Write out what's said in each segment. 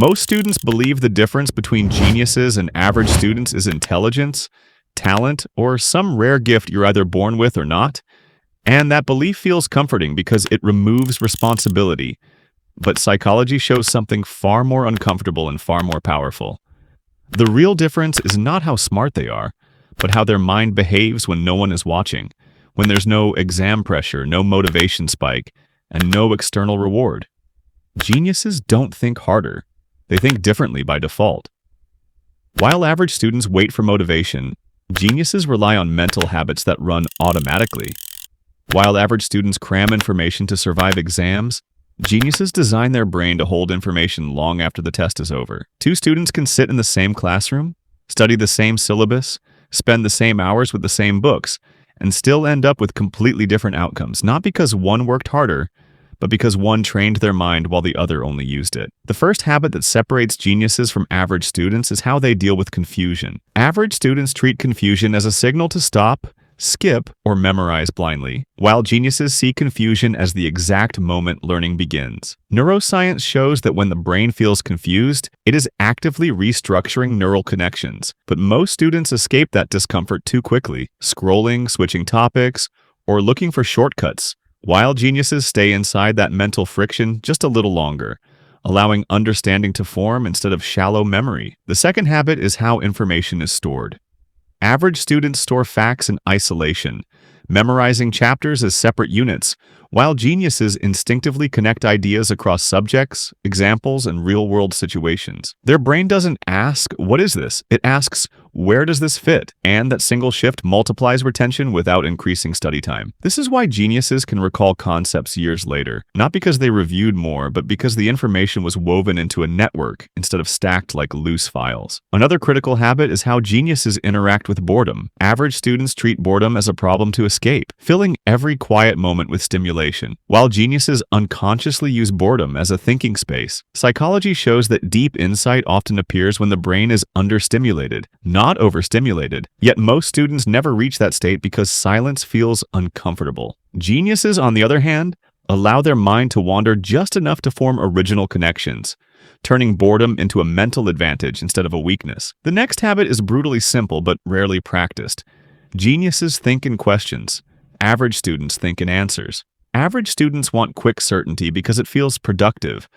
Most students believe the difference between geniuses and average students is intelligence, talent, or some rare gift you're either born with or not. And that belief feels comforting because it removes responsibility. But psychology shows something far more uncomfortable and far more powerful. The real difference is not how smart they are, but how their mind behaves when no one is watching, when there's no exam pressure, no motivation spike, and no external reward. Geniuses don't think harder. They think differently by default. While average students wait for motivation, geniuses rely on mental habits that run automatically. While average students cram information to survive exams, geniuses design their brain to hold information long after the test is over. Two students can sit in the same classroom, study the same syllabus, spend the same hours with the same books, and still end up with completely different outcomes, not because one worked harder, but because one trained their mind while the other only used it. The first habit that separates geniuses from average students is how they deal with confusion. Average students treat confusion as a signal to stop, skip, or memorize blindly, while geniuses see confusion as the exact moment learning begins. Neuroscience shows that when the brain feels confused, it is actively restructuring neural connections. But most students escape that discomfort too quickly, scrolling, switching topics, or looking for shortcuts, while geniuses stay inside that mental friction just a little longer, allowing understanding to form instead of shallow memory. The second habit is how information is stored. Average students store facts in isolation, memorizing chapters as separate units, while geniuses instinctively connect ideas across subjects, examples, and real-world situations. Their brain doesn't ask, "What is this?" It asks, "Where does this fit?" And that single shift multiplies retention without increasing study time. This is why geniuses can recall concepts years later, not because they reviewed more, but because the information was woven into a network instead of stacked like loose files. Another critical habit is how geniuses interact with boredom. Average students treat boredom as a problem to escape, filling every quiet moment with stimulation, while geniuses unconsciously use boredom as a thinking space. Psychology shows that deep insight often appears when the brain is understimulated, not overstimulated. Yet most students never reach that state because silence feels uncomfortable. Geniuses, on the other hand, allow their mind to wander just enough to form original connections, turning boredom into a mental advantage instead of a weakness. The next habit is brutally simple but rarely practiced. Geniuses think in questions. Average students think in answers. Average students want quick certainty because it feels productive,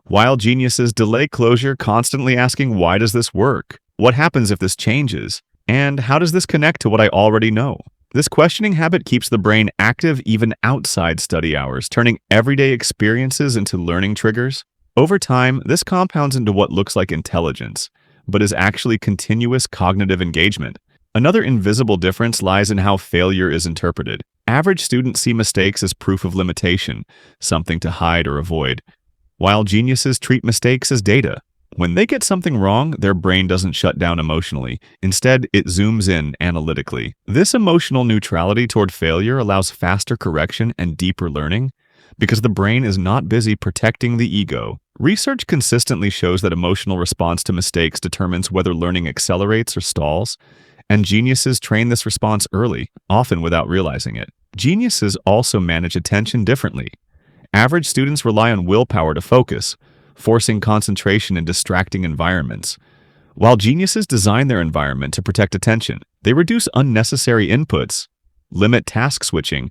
while geniuses delay closure, constantly asking, "Why does this work? What happens if this changes? And how does this connect to what I already know?" This questioning habit keeps the brain active even outside study hours, turning everyday experiences into learning triggers. Over time, this compounds into what looks like intelligence, but is actually continuous cognitive engagement. Another invisible difference lies in how failure is interpreted. Average students see mistakes as proof of limitation, something to hide or avoid, while geniuses treat mistakes as data. When they get something wrong, their brain doesn't shut down emotionally. Instead, it zooms in analytically. This emotional neutrality toward failure allows faster correction and deeper learning because the brain is not busy protecting the ego. Research consistently shows that emotional response to mistakes determines whether learning accelerates or stalls, and geniuses train this response early, often without realizing it. Geniuses also manage attention differently. Average students rely on willpower to focus, forcing concentration in distracting environments. While geniuses design their environment to protect attention, they reduce unnecessary inputs, limit task switching,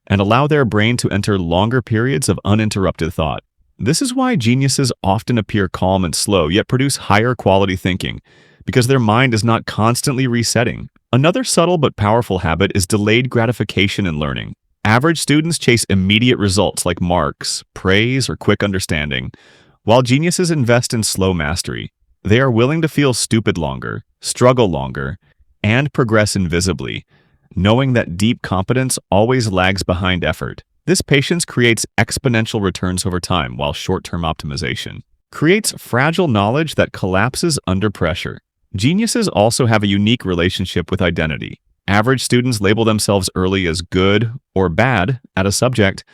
and allow their brain to enter longer periods of uninterrupted thought. This is why geniuses often appear calm and slow, yet produce higher quality thinking, because their mind is not constantly resetting. Another subtle but powerful habit is delayed gratification in learning. Average students chase immediate results like marks, praise, or quick understanding, while geniuses invest in slow mastery. They are willing to feel stupid longer, struggle longer, and progress invisibly, knowing that deep competence always lags behind effort. This patience creates exponential returns over time, while short-term optimization creates fragile knowledge that collapses under pressure. Geniuses also have a unique relationship with identity. Average students label themselves early as good or bad at a subject,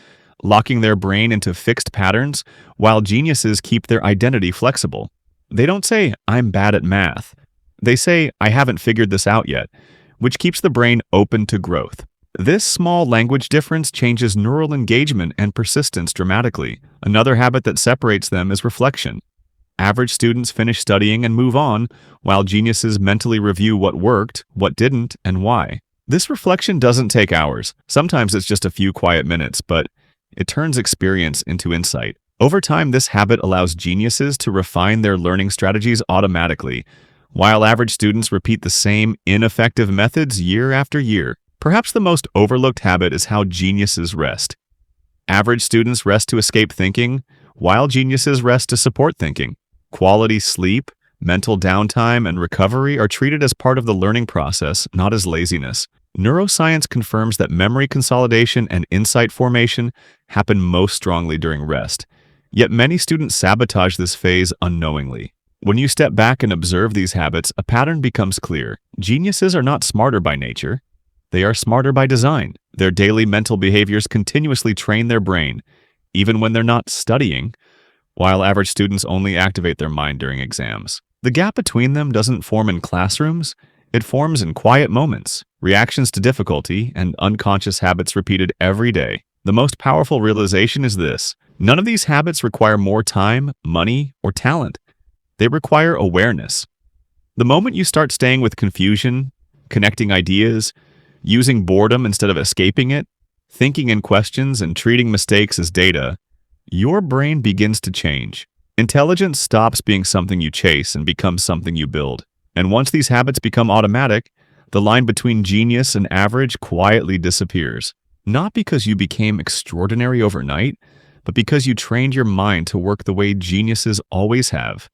locking their brain into fixed patterns, while geniuses keep their identity flexible. They don't say, "I'm bad at math." They say, "I haven't figured this out yet," which keeps the brain open to growth. This small language difference changes neural engagement and persistence dramatically. Another habit that separates them is reflection. Average students finish studying and move on, while geniuses mentally review what worked, what didn't, and why. This reflection doesn't take hours. Sometimes it's just a few quiet minutes, but it turns experience into insight. Over time, this habit allows geniuses to refine their learning strategies automatically, while average students repeat the same ineffective methods year after year. Perhaps the most overlooked habit is how geniuses rest. Average students rest to escape thinking, while geniuses rest to support thinking. Quality sleep, mental downtime, and recovery are treated as part of the learning process, not as laziness. Neuroscience confirms that memory consolidation and insight formation happen most strongly during rest. Yet many students sabotage this phase unknowingly. When you step back and observe these habits, a pattern becomes clear. Geniuses are not smarter by nature. They are smarter by design. Their daily mental behaviors continuously train their brain, even when they're not studying, while average students only activate their mind during exams. The gap between them doesn't form in classrooms, it forms in quiet moments, reactions to difficulty, and unconscious habits repeated every day. The most powerful realization is this: none of these habits require more time, money, or talent. They require awareness. The moment you start staying with confusion, connecting ideas, using boredom instead of escaping it, thinking in questions, and treating mistakes as data, your brain begins to change. Intelligence stops being something you chase and becomes something you build. And once these habits become automatic, the line between genius and average quietly disappears. Not because you became extraordinary overnight, but because you trained your mind to work the way geniuses always have.